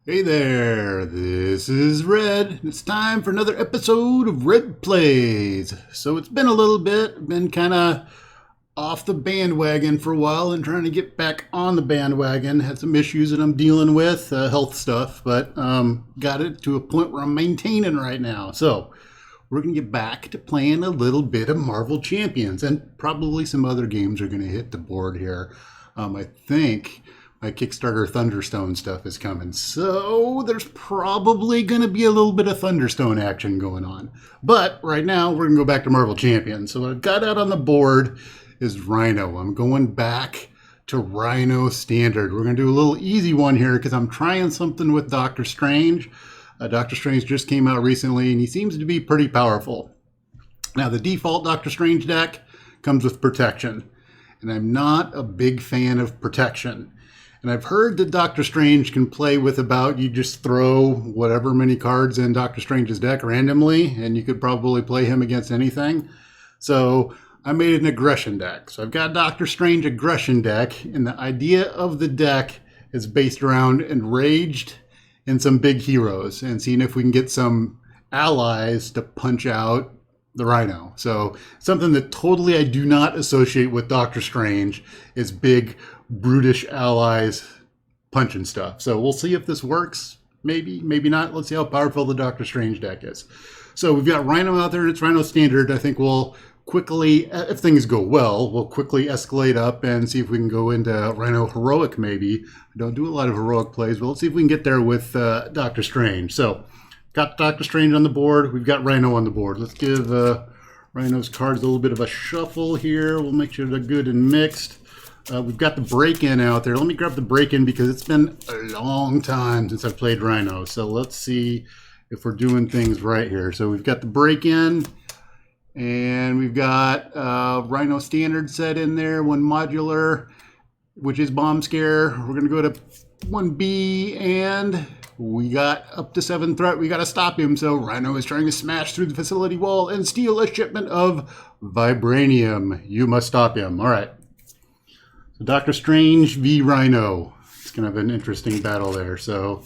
Hey there, this is Red, and it's time for another episode of Red Plays. So it's been a little bit, been kind of off the bandwagon for a while and trying to get back on the bandwagon. Had some issues that I'm dealing with, health stuff, but got it to a point where I'm maintaining right now. So we're going to get back to playing a little bit of Marvel Champions, and probably some other games are going to hit the board here. I think my Kickstarter Thunderstone stuff is coming. So there's probably going to be a little bit of Thunderstone action going on. But right now, we're going to go back to Marvel Champions. So what I've got out on the board is Rhino. I'm going back to Rhino Standard. We're going to do a little easy one here because I'm trying something with Doctor Strange. Doctor Strange just came out recently, and he seems to be pretty powerful. Now, the default Doctor Strange deck comes with Protection, and I'm not a big fan of Protection. And I've heard that Doctor Strange can play with about, you just throw whatever many cards in Doctor Strange's deck randomly, and you could probably play him against anything. So I made an aggression deck. So I've got Doctor Strange aggression deck, and the idea of the deck is based around Enraged and some big heroes, and seeing if we can get some allies to punch out the Rhino. So something that totally I do not associate with Doctor Strange is big, brutish allies punching stuff. So we'll see if this works. Maybe, maybe not. Let's see how powerful the Doctor Strange deck is. So we've got Rhino out there, and it's Rhino Standard. I think we'll quickly, if things go well, we'll quickly escalate up and see if we can go into Rhino Heroic maybe. I don't do a lot of heroic plays, but let's see if we can get there with Doctor Strange. So got Doctor Strange on the board. We've got Rhino on the board. Let's give Rhino's cards a little bit of a shuffle here. We'll make sure they're good and mixed. We've got the break-in out there. Let me grab the break-in because it's been a long time since I've played Rhino. So let's see if we're doing things right here. So we've got the break-in, and we've got Rhino Standard set in there, one modular, which is Bomb Scare. We're going to go to 1B, and we got up to 7 threat. We got to stop him. So Rhino is trying to smash through the facility wall and steal a shipment of vibranium. You must stop him. All right. So Doctor Strange v. Rhino. It's kind of an interesting battle there. So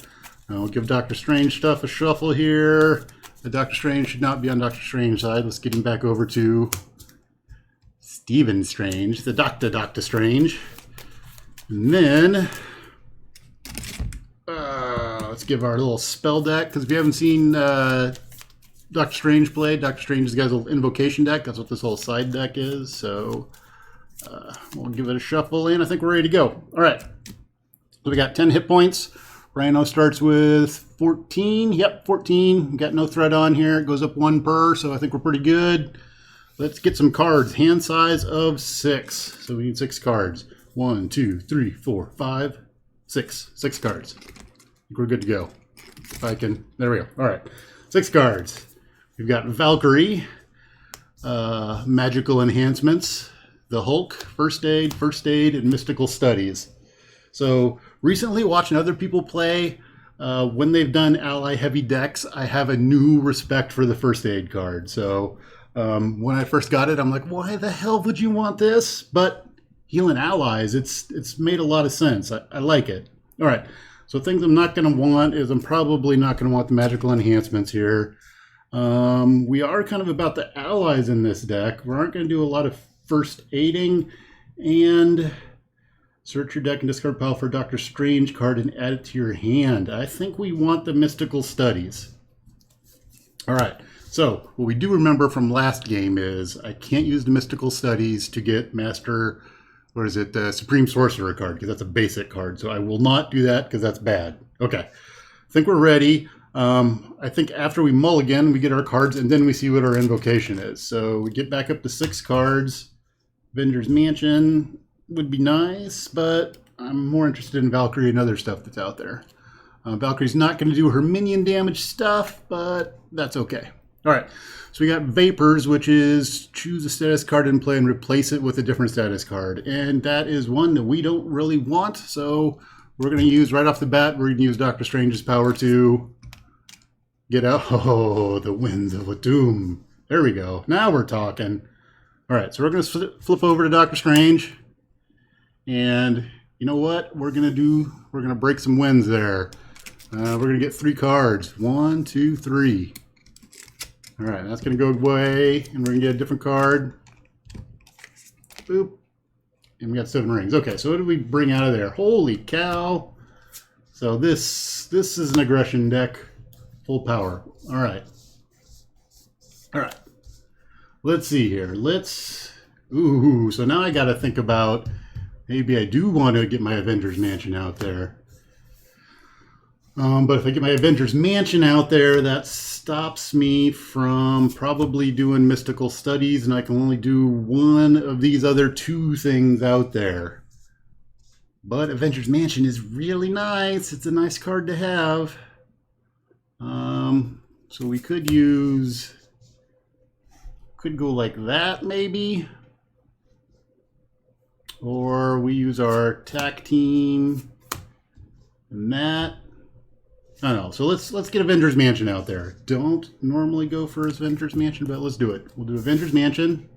I'll give Doctor Strange stuff a shuffle here. The Doctor Strange should not be on Doctor Strange side. Let's get him back over to Stephen Strange, the Doctor Strange. And then let's give our little spell deck, because if you haven't seen Doctor Strange play, Doctor Strange's got a little invocation deck. That's what this whole side deck is. So we'll give it a shuffle, and I think we're ready to go. All right. So we got 10 hit points. Rhino starts with 14. Yep, 14. Got no threat on here. It goes up 1 per, so I think we're pretty good. Let's get some cards. Hand size of 6. So we need 6 cards. 1, 2, 3, 4, 5, 6. 6 cards. I think we're good to go. If I can. There we go. All right. 6 cards. We've got Valkyrie, Magical Enhancements, the Hulk, First Aid, and Mystical Studies. So recently watching other people play, when they've done ally heavy decks, I have a new respect for the First Aid card. So when I first got it, I'm like, why the hell would you want this? But healing allies, it's made a lot of sense. I like it. All right. So things I'm not going to want is I'm probably not going to want the magical enhancements here. We are kind of about the allies in this deck. We aren't going to do a lot of first aiding, and search your deck and discard pile for a Doctor Strange card and add it to your hand. I think we want the Mystical Studies. All right. So what we do remember from last game is I can't use the Mystical Studies to get Master, what is it, the Supreme Sorcerer card, because that's a basic card. So I will not do that because that's bad. Okay. I think we're ready. I think after we mulligan, we get our cards, and then we see what our invocation is. So we get back up to 6 cards. Avengers Mansion would be nice, but I'm more interested in Valkyrie and other stuff that's out there. Valkyrie's not going to do her minion damage stuff, but that's okay. All right, so we got Vapors, which is choose a status card in play and replace it with a different status card. And that is one that we don't really want, so we're going to use, right off the bat, we're going to use Doctor Strange's power to get out. Oh, the Winds of Doom. There we go. Now we're talking. All right, so we're going to flip over to Doctor Strange. And you know what we're going to do? We're going to break some winds there. We're going to get 3 cards. 1, 2, 3. All right, that's going to go away, and we're going to get a different card. Boop. And we got 7 rings. Okay, so what did we bring out of there? Holy cow. So this is an aggression deck. Full power. All right. All right. Let's see here. Ooh, so now I got to think about, maybe I do want to get my Avengers Mansion out there. But if I get my Avengers Mansion out there, that stops me from probably doing mystical studies, and I can only do one of these other 2 things out there. But Avengers Mansion is really nice. It's a nice card to have. So we could go like that maybe. Or we use our tack team and that. I don't know. So let's get Avengers Mansion out there. Don't normally go for Avengers Mansion, but let's do it. We'll do Avengers Mansion.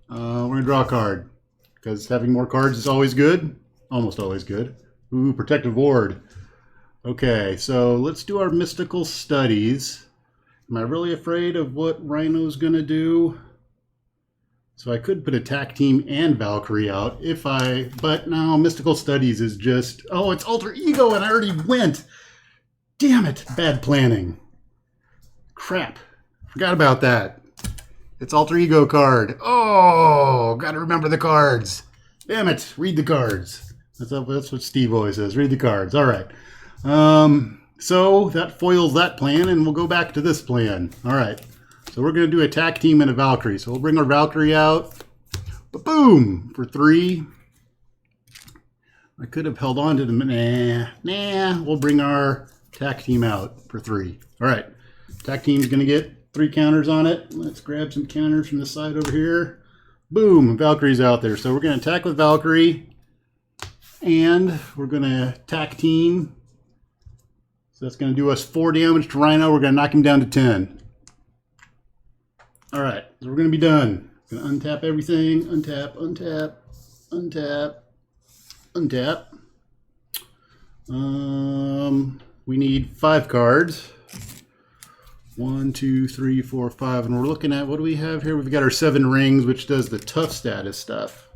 We're going to draw a card, because having more cards is always good. Almost always good. Ooh, Protective Ward. Okay, so let's do our mystical studies. Am I really afraid of what Rhino's going to do? So I could put Attack Team and Valkyrie out but now mystical studies is just, oh, it's Alter Ego and I already went. Damn it, bad planning. Crap, forgot about that. It's Alter Ego card. Oh, gotta remember the cards. Damn it, read the cards. That's what Steve always says, read the cards. All right. So that foils that plan, and we'll go back to this plan. All right. So we're going to do Attack Team and a Valkyrie. So we'll bring our Valkyrie out. Boom! For 3. I could have held on to them. Nah. We'll bring our Attack Team out for 3. All right. Attack Team's going to get 3 counters on it. Let's grab some counters from the side over here. Boom! Valkyrie's out there. So we're going to attack with Valkyrie. And we're going to Attack Team. So that's going to do us 4 damage to Rhino. We're going to knock him down to 10. All right, so we're going to be done. Going to untap everything. Untap, untap, untap, untap. We need 5 cards. 1, 2, 3, 4, 5. And we're looking at, what do we have here? We've got our 7 rings, which does the tough status stuff.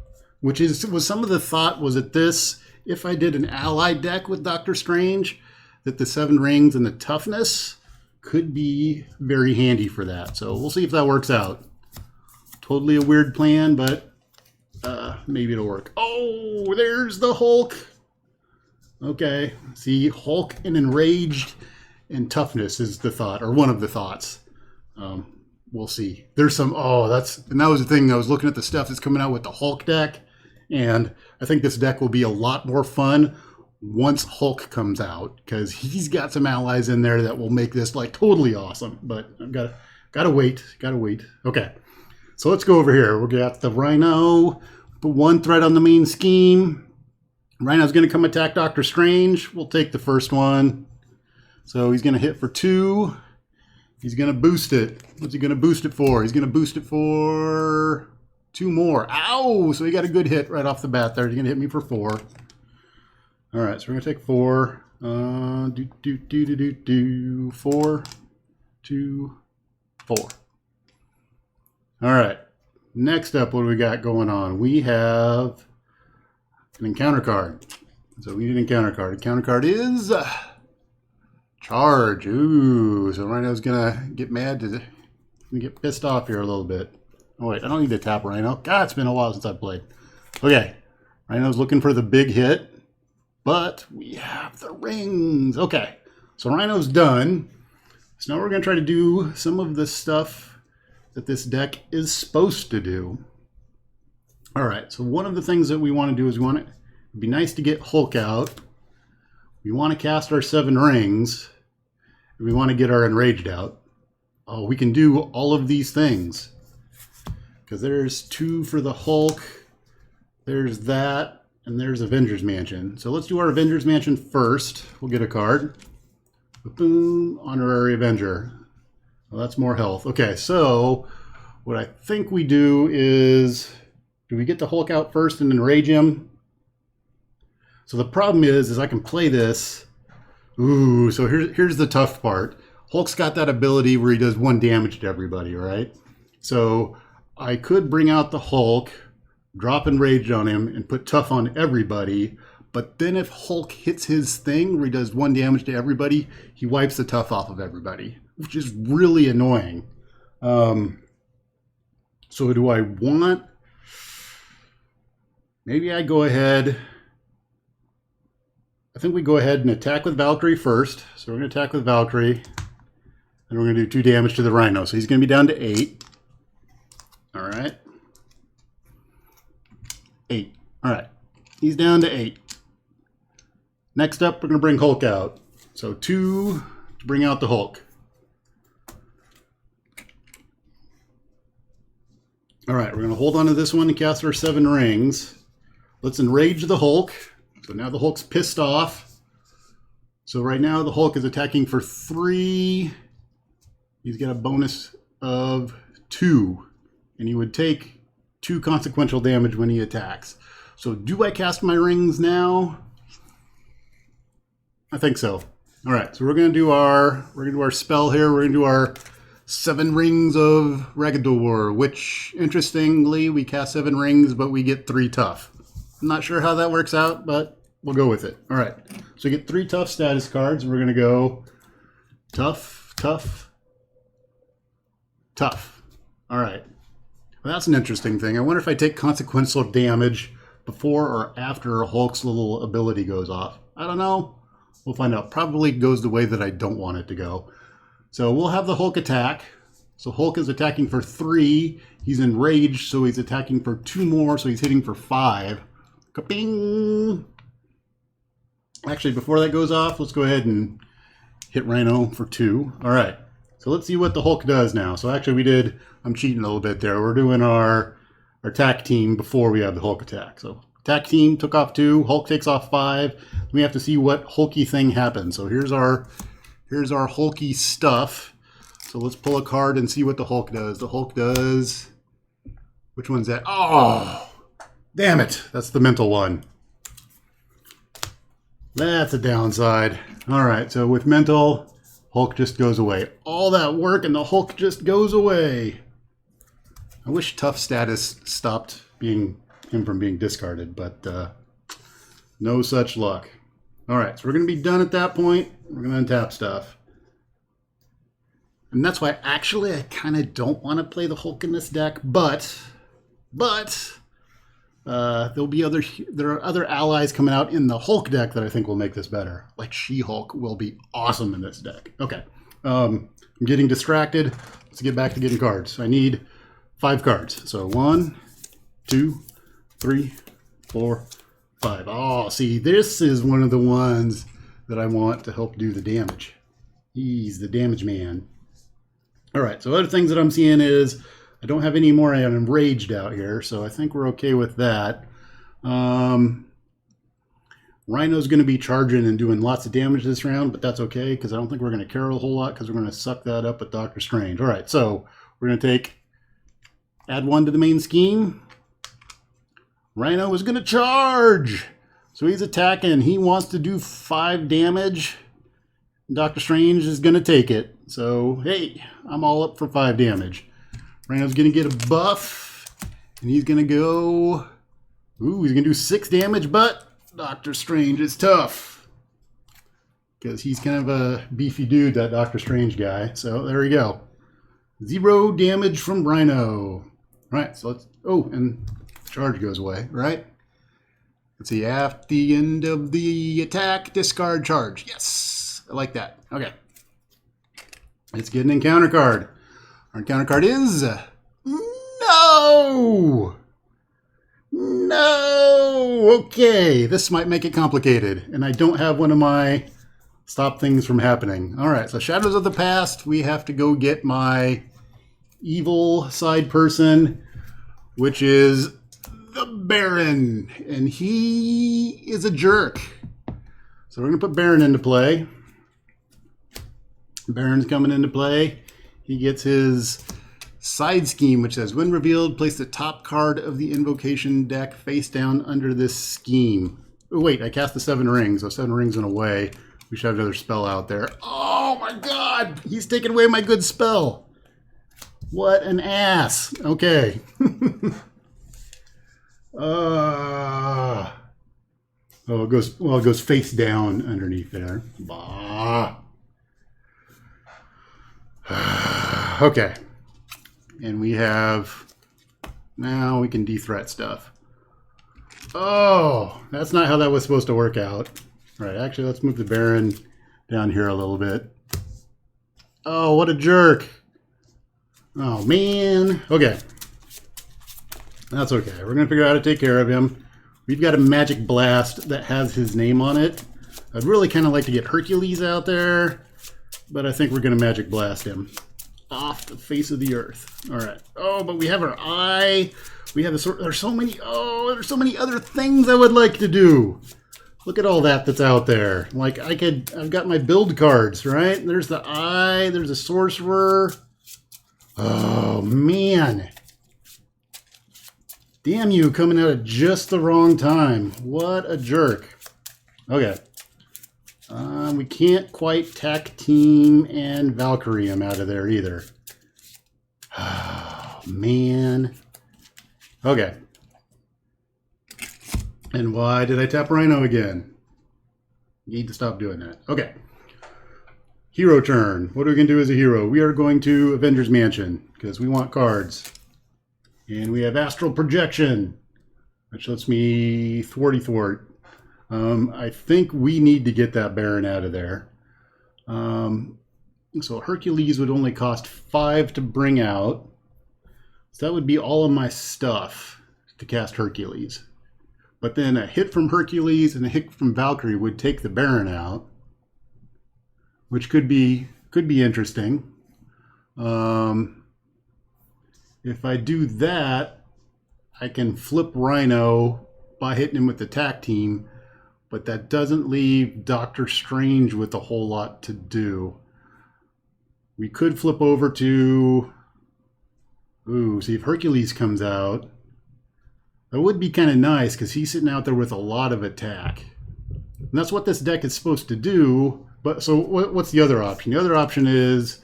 Which was some of the thought was that this, if I did an allied deck with Doctor Strange, that the 7 rings and the toughness could be very handy for that. So we'll see if that works out. Totally a weird plan, but maybe it'll work. Oh, there's the Hulk. Okay, see, Hulk and Enraged and toughness is the thought, or one of the thoughts. We'll see. There's some, and that was the thing. I was looking at the stuff that's coming out with the Hulk deck, and I think this deck will be a lot more fun once Hulk comes out, because he's got some allies in there that will make this like totally awesome. But I've gotta wait. Okay, so let's go over here. We got the Rhino. Put 1 threat on the main scheme. Rhino's gonna come attack Doctor Strange. We'll take the first one. So he's gonna hit for 2. He's gonna boost it. What's he gonna boost it for? He's gonna boost it for 2 more. Ow! So he got a good hit right off the bat there. He's gonna hit me for 4. All right, so we're gonna take 4. 4, 2, 4. All right. Next up, what do we got going on? We have an encounter card. So we need an encounter card. Encounter card is Charge. Ooh, so Rhino's gonna get mad, get pissed off here a little bit. Oh wait, I don't need to tap Rhino. God, it's been a while since I've played. Okay, Rhino's looking for the big hit. But we have the rings. Okay, so Rhino's done. So now we're going to try to do some of the stuff that this deck is supposed to do. All right, so one of the things that we want to do is it'd be nice to get Hulk out. We want to cast our 7 rings. And we want to get our Enraged out. Oh, we can do all of these things. Because there's 2 for the Hulk. There's that. And there's Avengers Mansion. So let's do our Avengers Mansion first. We'll get a card. Boom, Honorary Avenger. Well, that's more health. Okay, so what I think we do is, do we get the Hulk out first and enrage him? So the problem is I can play this Ooh, so here's the tough part. Hulk's got that ability where he does 1 damage to everybody, right? So I could bring out the Hulk, drop Enraged on him, and put Tough on everybody. But then if Hulk hits his thing where he does 1 damage to everybody, he wipes the Tough off of everybody, which is really annoying. So do I want... Maybe I go ahead... I think we go ahead and attack with Valkyrie first. So we're going to attack with Valkyrie. And we're going to do 2 damage to the Rhino. So he's going to be down to 8. All right. 8. All right. He's down to 8. Next up, we're going to bring Hulk out. So 2 to bring out the Hulk. All right. We're going to hold on to this one and cast our 7 rings. Let's enrage the Hulk. So now the Hulk's pissed off. So right now the Hulk is attacking for 3. He's got a bonus of 2. And he would take 2 consequential damage when he attacks. So do I cast my rings now? I think so. All right, so we're gonna do our spell here. We're gonna do our 7 rings of Ragador, which interestingly we cast 7 rings, but we get 3 tough. I'm not sure how that works out, but we'll go with it. All right, so we get 3 tough status cards. We're gonna go tough, tough, tough. All right, well, that's an interesting thing. I wonder if I take consequential damage before or after Hulk's little ability goes off. I don't know. We'll find out. Probably goes the way that I don't want it to go. So we'll have the Hulk attack. So Hulk is attacking for 3. He's enraged, so he's attacking for 2 more, so he's hitting for 5. Ka-ping! Actually, before that goes off, let's go ahead and hit Rhino for 2. All right. So let's see what the Hulk does now. So actually I'm cheating a little bit there. We're doing our attack team before we have the Hulk attack. So attack team took off 2. Hulk takes off 5. We have to see what hulky thing happens. So here's our hulky stuff. So let's pull a card and see what the Hulk does. The Hulk does... Which one's that? Oh! Damn it! That's the mental one. That's a downside. Alright, so with mental, Hulk just goes away. All that work and the Hulk just goes away. I wish tough status stopped him from being discarded, but no such luck. Alright, so we're going to be done at that point. We're going to untap stuff. And that's why actually I kind of don't want to play the Hulk in this deck, but there are other allies coming out in the Hulk deck that I think will make this better. Like She-Hulk will be awesome in this deck. Okay, I'm getting distracted. Let's get back to getting cards. I need 5 cards. So 1, 2, 3, 4, 5. Oh, see, this is one of the ones that I want to help do the damage. He's the damage man. All right, so other things that I'm seeing is I don't have any more Enraged out here, so I think we're okay with that. Rhino's going to be charging and doing lots of damage this round, but that's okay because I don't think we're going to care a whole lot because we're going to suck that up with Doctor Strange. All right, so we're going to add 1 to the main scheme. Rhino is going to charge. So he's attacking. He wants to do 5 damage. Doctor Strange is going to take it. So, hey, I'm all up for 5 damage. Rhino's going to get a buff. And he's going to go... Ooh, he's going to do 6 damage, but Doctor Strange is tough. Because he's kind of a beefy dude, that Doctor Strange guy. So, there we go. 0 damage from Rhino. All right, so let's... Oh, and charge goes away, right? Let's see, at the end of the attack, discard charge. Yes, I like that. Okay. Let's get an encounter card. Our encounter card is... No! No! Okay, this might make it complicated. And I don't have one of my stop things from happening. All right, so Shadows of the Past, we have to go get my evil side person, which is the Baron. And he is a jerk. So we're going to put Baron into play. Baron's coming into play. He gets his side scheme, which says, when revealed, place the top card of the invocation deck face down under this scheme. Oh, wait, I cast the 7 rings, so 7 rings went away. We should have another spell out there. Oh my god! He's taking away my good spell. What an ass. Okay. Oh, it goes face down underneath there. Bah. Okay. And we have... Now we can de-threat stuff. Oh, that's not how that was supposed to work out. All right, actually, let's move the Baron down here a little bit. Oh, what a jerk. Oh, man. Okay. That's okay. We're going to figure out how to take care of him. We've got a magic blast that has his name on it. I'd really kind of like to get Hercules out there, but I think we're going to magic blast him off the face of the earth. All right. Oh, but we have our eye. We have there's so many other things I would like to do. Look at all that's out there. Like I've got my build cards, right? There's the eye, there's a sorcerer. Oh man. Damn you, coming out at just the wrong time. What a jerk. Okay. We can't quite tack team and Valkyrie him out of there either. Oh man. Okay. And why did I tap Rhino again? You need to stop doing that. Okay. Hero turn. What are we going to do as a hero? We are going to Avengers Mansion because we want cards. And we have Astral Projection, which lets me thwart. I think we need to get that Baron out of there. So Hercules would only cost 5 to bring out. So that would be all of my stuff to cast Hercules. But then a hit from Hercules and a hit from Valkyrie would take the Baron out, which could be interesting. If I do that, I can flip Rhino by hitting him with the tack team, but that doesn't leave Doctor Strange with a whole lot to do. We could flip over to... Ooh, see if Hercules comes out. That would be kind of nice because he's sitting out there with a lot of attack. And that's what this deck is supposed to do. But so what's the other option? The other option is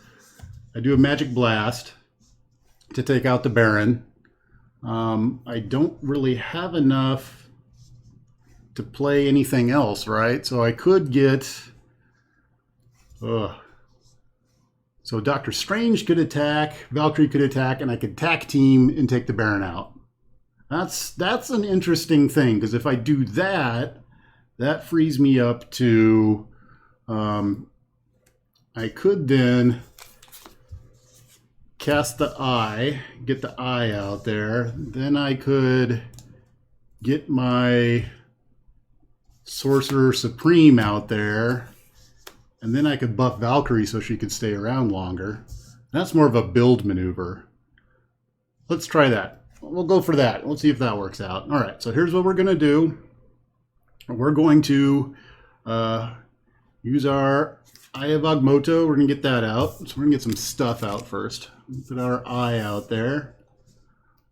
I do a Magic Blast to take out the Baron. I don't really have enough to play anything else, right? So I could get... So Doctor Strange could attack, Valkyrie could attack, and I could tack team and take the Baron out. That's an interesting thing, because if I do that, that frees me up to... I could then cast the eye, get the eye out there. Then I could get my Sorcerer Supreme out there. And then I could buff Valkyrie so she could stay around longer. That's more of a build maneuver. Let's try that. We'll go for that. Let's see if that works out. All right, so here's what we're going to do. We're going to use our Eye of Agamotto. We're going to get that out. So we're going to get some stuff out first. Put our eye out there.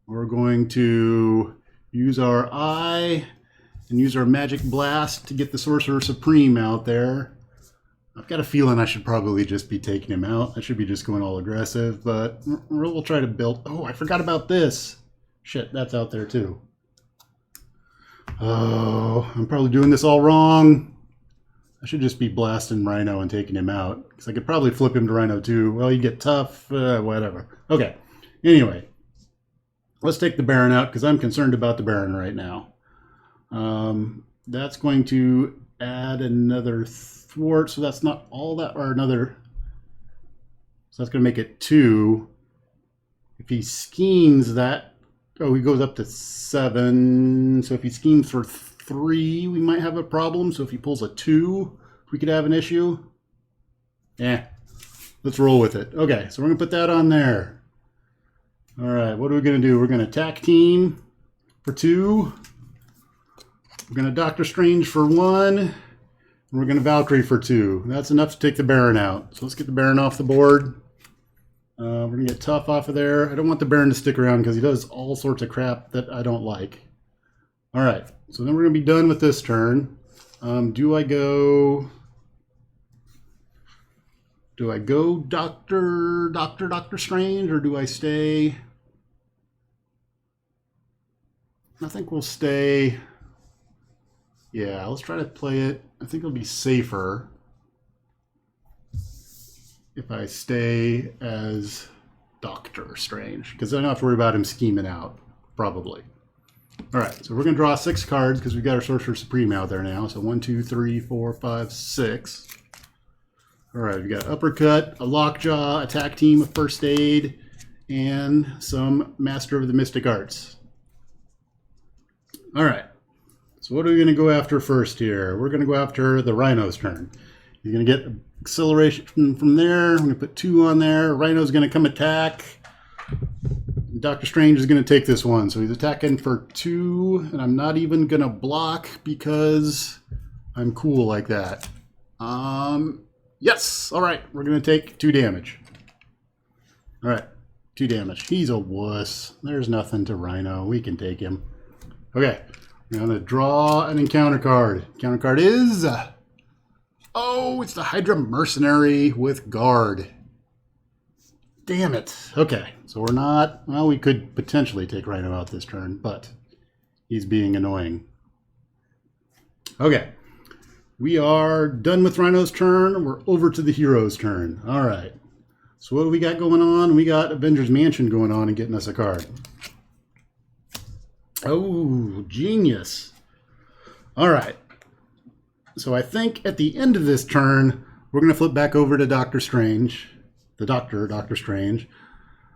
We're going to use our eye and use our Magic Blast to get the Sorcerer Supreme out there. I've got a feeling I should probably just be taking him out. I should be just going all aggressive, but we'll try to build... Oh, I forgot about this. Shit, that's out there too. Oh, I'm probably doing this all wrong. I should just be blasting Rhino and taking him out, because I could probably flip him to Rhino too. Well, you get tough, whatever. Okay, anyway. Let's take the Baron out, because I'm concerned about the Baron right now. That's going to add another thwart, so that's not all that, or another... So that's going to make it 2. If he schemes that... Oh, he goes up to 7. So if he schemes for 3, we might have a problem. So if he pulls a 2, we could have an issue. Yeah, let's roll with it. Okay, so we're going to put that on there. All right, what are we going to do? We're going to attack team for 2. We're going to Doctor Strange for 1. And we're going to Valkyrie for 2. That's enough to take the Baron out. So let's get the Baron off the board. We're going to get Tough off of there. I don't want the Baron to stick around because he does all sorts of crap that I don't like. All right, so then we're going to be done with this turn. Do I go... Do I go Doctor Strange, or do I stay? I think we'll stay. Yeah, let's try to play it. I think it'll be safer if I stay as Doctor Strange, because I don't have to worry about him scheming out, probably. All right, so we're going to draw 6 cards because we've got our Sorcerer Supreme out there now. So 1, 2, 3, 4, 5, 6. All right, we got Uppercut, a Lockjaw, Attack Team, a First Aid, and some Master of the Mystic Arts. All right, so what are we going to go after first here? We're going to go after the Rhino's turn. You're going to get acceleration from there. I'm going to put 2 on there. Rhino's going to come attack. Doctor Strange is going to take this one. So he's attacking for 2, and I'm not even going to block because I'm cool like that. Yes. All right, we're going to take 2 damage. All right, 2 damage. He's a wuss. There's nothing to Rhino. We can take him. Okay, I'm going to draw an encounter card. Encounter card is... oh, it's the Hydra Mercenary with Guard. Damn it. Okay, so we're not... well, we could potentially take Rhino out this turn, but he's being annoying. Okay, we are done with Rhino's turn. We're over to the hero's turn. All right, so what do we got going on? We got Avengers Mansion going on and getting us a card. Oh, genius. All right. So I think at the end of this turn, we're going to flip back over to Doctor Strange. The Doctor Strange.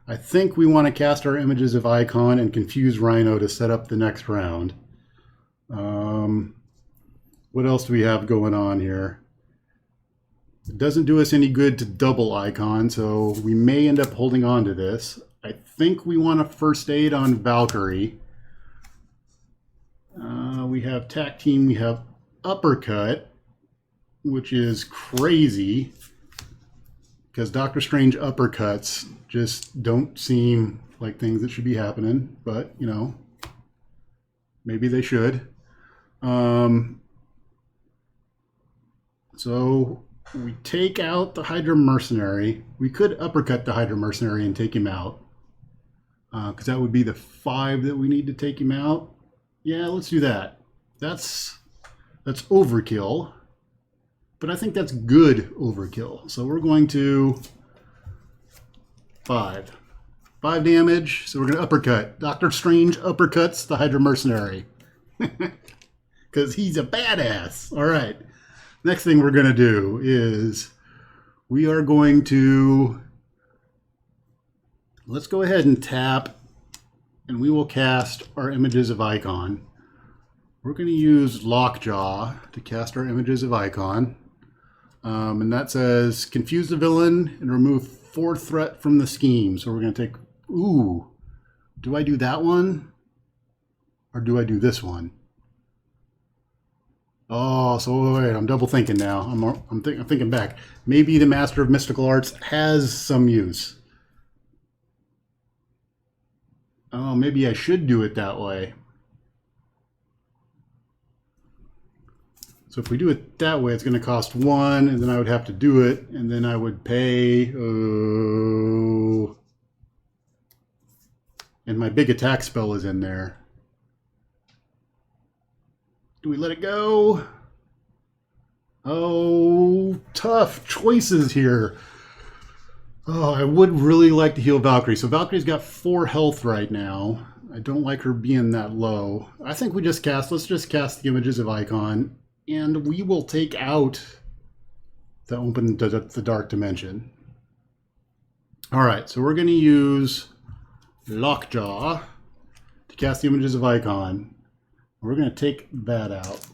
I think we want to cast our Images of Icon and confuse Rhino to set up the next round. What else do we have going on here? It doesn't do us any good to double Icon, so we may end up holding on to this. I think we want a First Aid on Valkyrie. We have Tack Team, we have Uppercut, which is crazy because Doctor Strange uppercuts just don't seem like things that should be happening, but you know, maybe they should. So we take out the Hydra Mercenary. We could uppercut the Hydra Mercenary and take him out because that would be the 5 that we need to take him out. Yeah, let's do that. That's overkill, but I think that's good overkill. So we're going to 5 damage. So we're going to uppercut. Doctor Strange uppercuts the Hydra Mercenary because he's a badass. All right. Next thing we're going to do is we are going to, let's go ahead and tap, and we will cast our Images of Icon. We're going to use Lockjaw to cast our Images of Icon. And that says, confuse the villain and remove 4 threat from the scheme. So we're going to take, ooh, do I do that one? Or do I do this one? Oh, so wait, I'm double thinking now. I'm thinking back. Maybe the Master of Mystical Arts has some use. Oh, maybe I should do it that way. So if we do it that way, it's going to cost 1, and then I would have to do it, and then I would pay, and my big attack spell is in there. Do we let it go? Oh, tough choices here. Oh, I would really like to heal Valkyrie. So Valkyrie's got 4 health right now. I don't like her being that low. I think let's just cast the Images of Icon. And we will take out the Dark Dimension. All right, so we're going to use Lockjaw to cast the Images of Icon. We're going to take that out.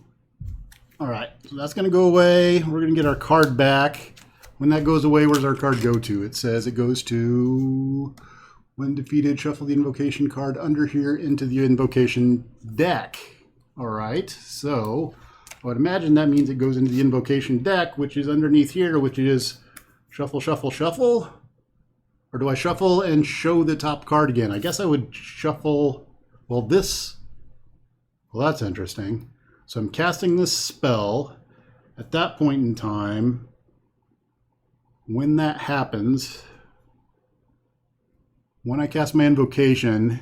All right, so that's going to go away. We're going to get our card back. When that goes away, where does our card go to? It says it goes to, when defeated, shuffle the invocation card under here into the invocation deck. All right, so I would imagine that means it goes into the invocation deck, which is underneath here, which is shuffle, shuffle, shuffle. Or do I shuffle and show the top card again? I guess I would shuffle, well, that's interesting. So I'm casting this spell. At that point in time, when that happens, when I cast my invocation,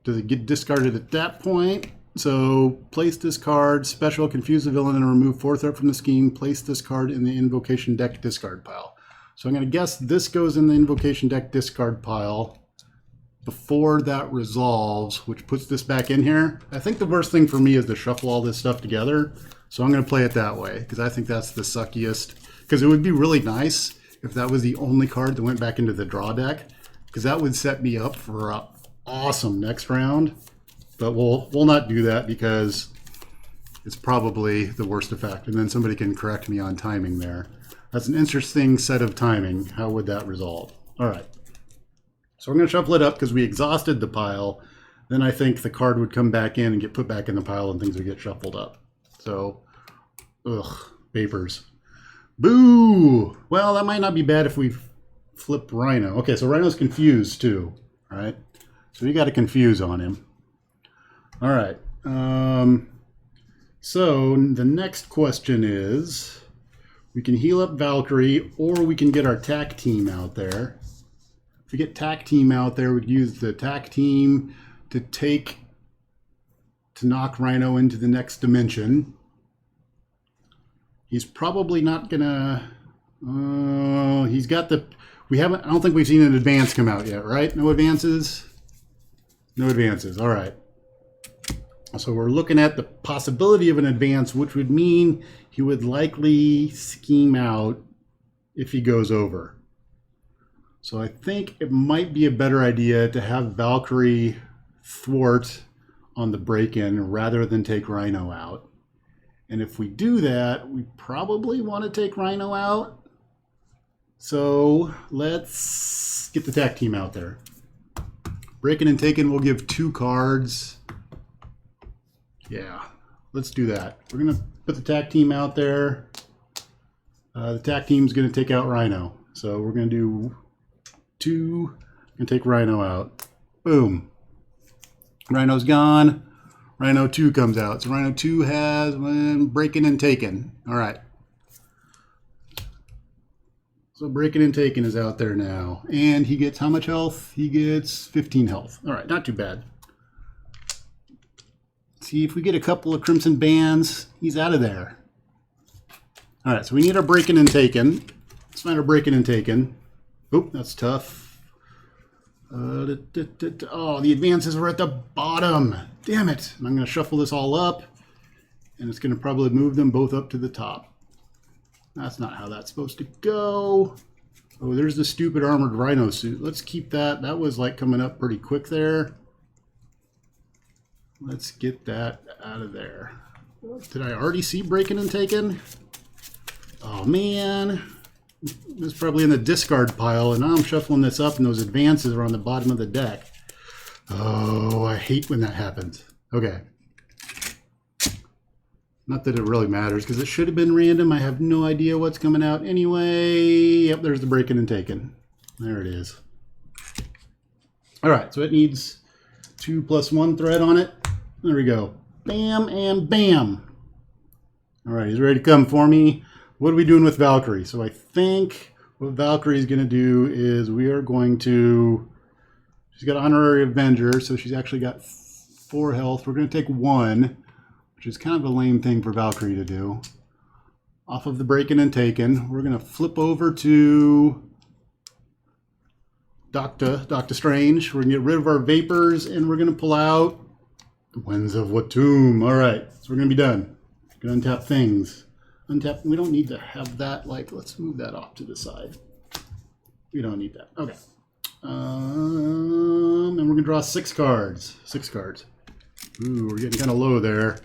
does it get discarded at that point? So place this card, special, confuse the villain, and remove 4 threat from the scheme. Place this card in the invocation deck discard pile. So I'm going to guess this goes in the invocation deck discard pile before that resolves, which puts this back in here. I think the worst thing for me is to shuffle all this stuff together. So I'm going to play it that way because I think that's the suckiest. Because it would be really nice if that was the only card that went back into the draw deck, because that would set me up for an awesome next round. But we'll not do that because it's probably the worst effect. And then somebody can correct me on timing there. That's an interesting set of timing. How would that resolve? All right. So we're going to shuffle it up because we exhausted the pile. Then I think the card would come back in and get put back in the pile and things would get shuffled up. So, vapors. Boo! Well, that might not be bad if we flip Rhino. Okay, so Rhino's confused too, right? So we got to confuse on him. All right. So the next question is, we can heal up Valkyrie, or we can get our TAC team out there. If we get TAC team out there, we'd use the TAC team to knock Rhino into the next dimension. He's probably not gonna. He's got the. We haven't. I don't think we've seen an advance come out yet, right? No advances. No advances. All right. So we're looking at the possibility of an advance, which would mean he would likely scheme out if he goes over. So I think it might be a better idea to have Valkyrie thwart on the break-in rather than take Rhino out. And if we do that, we probably want to take Rhino out. So let's get the TAC team out there. Breaking and taking will give 2 cards. Yeah, let's do that. We're going to put the TAC team out there. The TAC team's going to take out Rhino. So we're going to do 2 and take Rhino out. Boom. Rhino's gone. Rhino 2 comes out. So Rhino 2 has breaking and taken. All right. So breaking and taking is out there now. And he gets how much health? He gets 15 health. All right, not too bad. See if we get a couple of crimson bands, he's out of there. All right, so we need our breaking and taken. Let's find our breaking and taken. Oop, that's tough. Oh, the advances are at the bottom. Damn it. And I'm going to shuffle this all up, and it's going to probably move them both up to the top. That's not how that's supposed to go. Oh, there's the stupid armored Rhino suit. Let's keep that. That was like coming up pretty quick there. Let's get that out of there. Did I already see breaking and taken? Oh man, it was probably in the discard pile, and now I'm shuffling this up and those advances are on the bottom of the deck. Oh, I hate when that happens. Okay. Not that it really matters because it should have been random. I have no idea what's coming out anyway. Yep, there's the breaking and taken. There it is. All right, so it needs 2 + 1 thread on it. There we go. Bam and bam. All right, he's ready to come for me. What are we doing with Valkyrie? So I think what Valkyrie is going to do is we are going to... She's got Honorary Avenger, so she's actually got 4 health. We're going to take 1, which is kind of a lame thing for Valkyrie to do. Off of the breaking and taken, we're going to flip over to Doctor Strange. We're going to get rid of our vapors, and we're going to pull out Winds of Watum. All right, so we're going to be done. Going to untap things. Untap. We don't need to have that. Like, let's move that off to the side. We don't need that. Okay. And we're going to draw 6 cards. 6 cards. Ooh, we're getting kind of low there.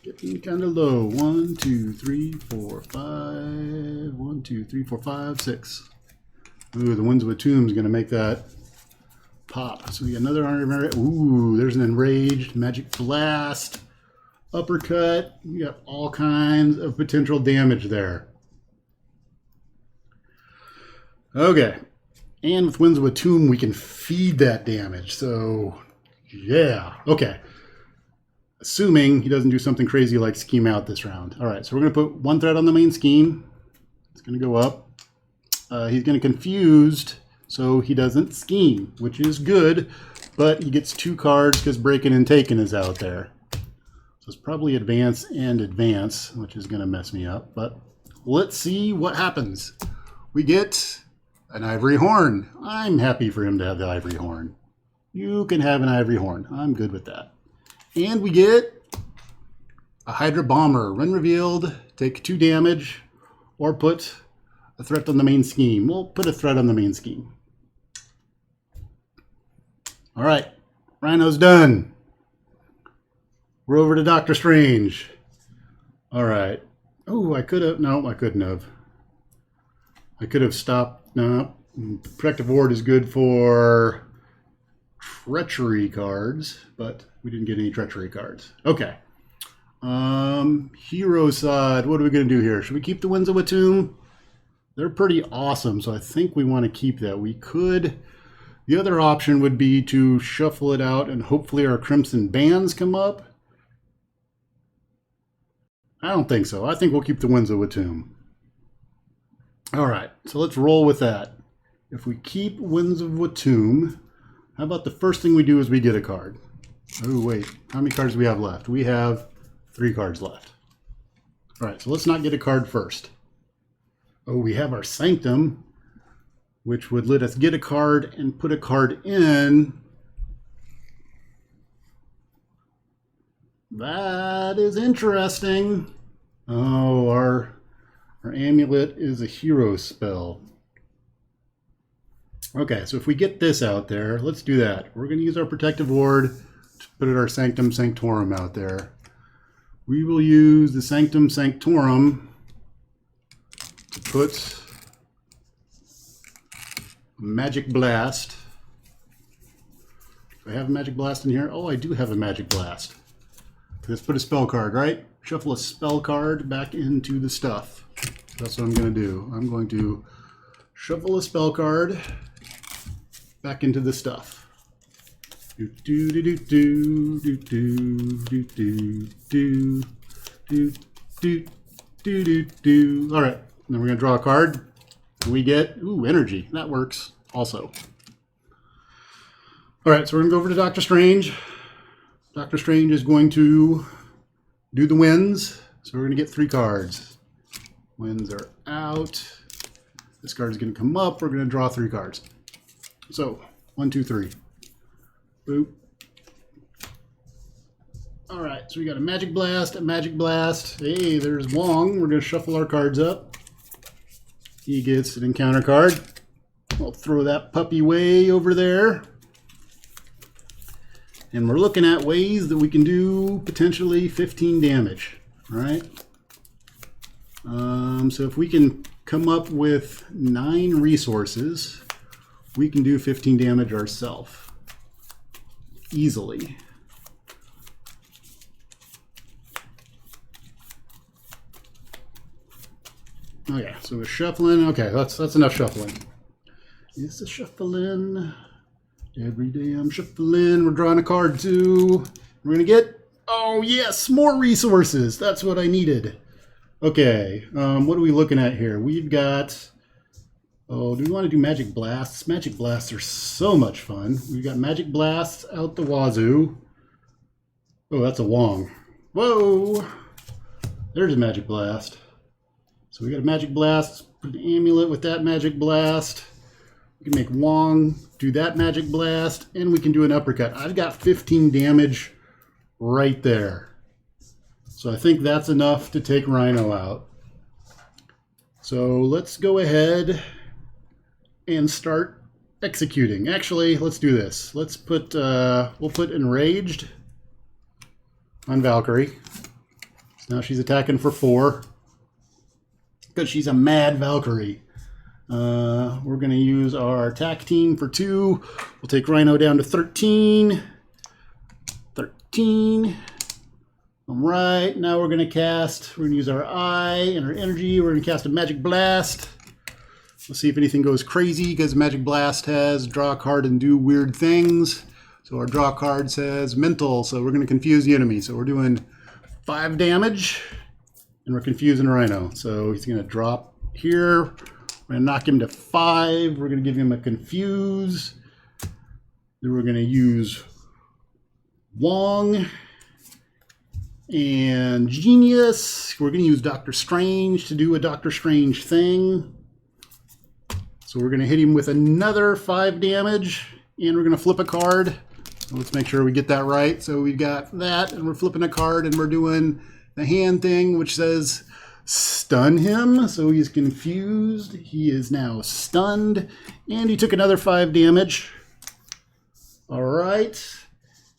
Getting kind of low. 1, 2, 3, 4, 5. 1, 2, 3, 4, 5, 6. Ooh, the Winds of Watum is going to make that pop. So we got another Honorary. Ooh, there's an Enraged Magic Blast. Uppercut. You got all kinds of potential damage there. Okay. And with Winds of Watum, we can feed that damage. So, yeah. Okay. Assuming he doesn't do something crazy like scheme out this round. All right, so we're going to put 1 thread on the main scheme. It's going to go up. He's going to confused so he doesn't scheme, which is good, but he gets 2 cards because breaking and taking is out there. So it's probably advance and advance, which is going to mess me up, but let's see what happens. We get an ivory horn. I'm happy for him to have the ivory horn. You can have an ivory horn. I'm good with that. And we get a Hydra Bomber. When revealed, take 2 damage or put a threat on the main scheme. We'll put a threat on the main scheme. All right, Rhino's done. We're over to Doctor Strange. All right. Oh, I could have. No, I couldn't have. I could have stopped. No, Protective Ward is good for treachery cards, but we didn't get any treachery cards. Okay. Hero side. What are we going to do here? Should we keep the Winds of Watum? They're pretty awesome, so I think we want to keep that. We could. The other option would be to shuffle it out and hopefully our Crimson Bands come up. I don't think so. I think we'll keep the Winds of Watum. All right, so let's roll with that. If we keep Winds of Watum, how about the first thing we do is we get a card? Oh, wait. How many cards do we have left? We have 3 cards left. All right, so let's not get a card first. Oh, we have our Sanctum, which would let us get a card and put a card in. That is interesting. Oh, our amulet is a hero spell. Okay, so if we get this out there, let's do that. We're going to use our Protective Ward to put our Sanctum Sanctorum out there. We will use the Sanctum Sanctorum to put Magic Blast. Do I have a Magic Blast in here? Oh, I do have a Magic Blast. Let's put a spell card, right? Shuffle a spell card back into the stuff. That's what I'm going to do. I'm going to shuffle a spell card back into the stuff. Do do do do do do do do do do do do do do. All right, then we're going to draw a card. We get energy. That works also. All right, so we're going to go over to Doctor Strange. Doctor Strange is going to do the winds. So we're going to get 3 cards. Winds are out. This card is going to come up. We're going to draw 3 cards. So 1, 2, 3. Boop. All right, so we got a Magic Blast, a Magic Blast. Hey, there's Wong. We're going to shuffle our cards up. He gets an encounter card. We'll throw that puppy way over there. And we're looking at ways that we can do potentially 15 damage. All right. So if we can come up with 9 resources, we can do 15 damage ourselves easily. Okay, so we're shuffling. Okay, that's enough shuffling. It's a shuffling. Every day I'm shuffling. We're drawing a card too. We're gonna get, oh yes, more resources. That's what I needed. Okay, what are we looking at here? We've got, oh, do we want to do Magic Blasts? Magic Blasts are so much fun. We've got Magic Blasts out the wazoo. Oh, that's a Wong. Whoa, there's a Magic Blast. So we got a Magic Blast, put an amulet with that Magic Blast. We can make Wong do that Magic Blast, and we can do an uppercut. I've got 15 damage right there. So I think that's enough to take Rhino out. So let's go ahead and start executing. Actually, let's do this. Let's put, we'll put Enraged on Valkyrie. So now she's attacking for 4. Because she's a mad Valkyrie. We're going to use our attack team for 2. We'll take Rhino down to 13. 13. All right, now we're going to cast, we're going to use our eye and our energy. We're going to cast a Magic Blast. Let's see if anything goes crazy, because Magic Blast has draw a card and do weird things. So our draw card says mental, so we're going to confuse the enemy. So we're doing 5 damage. And we're confusing Rhino. So he's going to drop here. We're going to knock him to 5. We're going to give him a Confuse. Then we're going to use Wong and Genius. We're going to use Doctor Strange to do a Doctor Strange thing. So we're going to hit him with another 5 damage, and we're going to flip a card. Let's make sure we get that right. So we got that, and we're flipping a card, and we're doing the hand thing, which says stun him. So he's confused. He is now stunned, and he took another 5 damage. All right.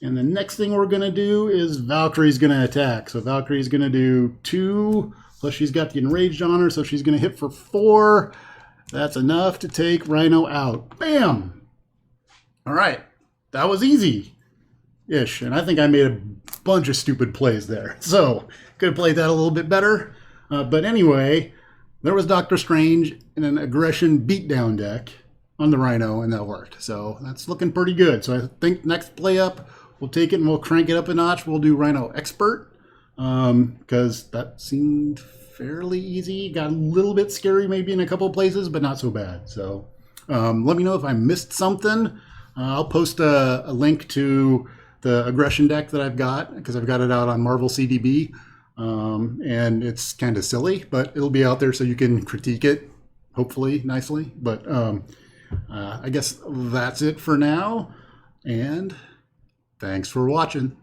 And the next thing we're going to do is Valkyrie's going to attack. So Valkyrie's going to do 2, plus she's got the Enraged on her, so she's going to hit for 4. That's enough to take Rhino out. Bam! All right. That was easy-ish. And I think I made a bunch of stupid plays there. So, could have played that a little bit better. But anyway, there was Doctor Strange in an aggression beatdown deck on the Rhino, and that worked. So, that's looking pretty good. So, I think next play up, we'll take it and we'll crank it up a notch. We'll do Rhino Expert, because that seemed fairly easy. Got a little bit scary maybe in a couple of places, but not so bad. So let me know if I missed something. I'll post a link to the aggression deck that I've got, because I've got it out on Marvel CDB. And it's kind of silly, but it'll be out there so you can critique it, hopefully, nicely. But I guess that's it for now. And thanks for watching.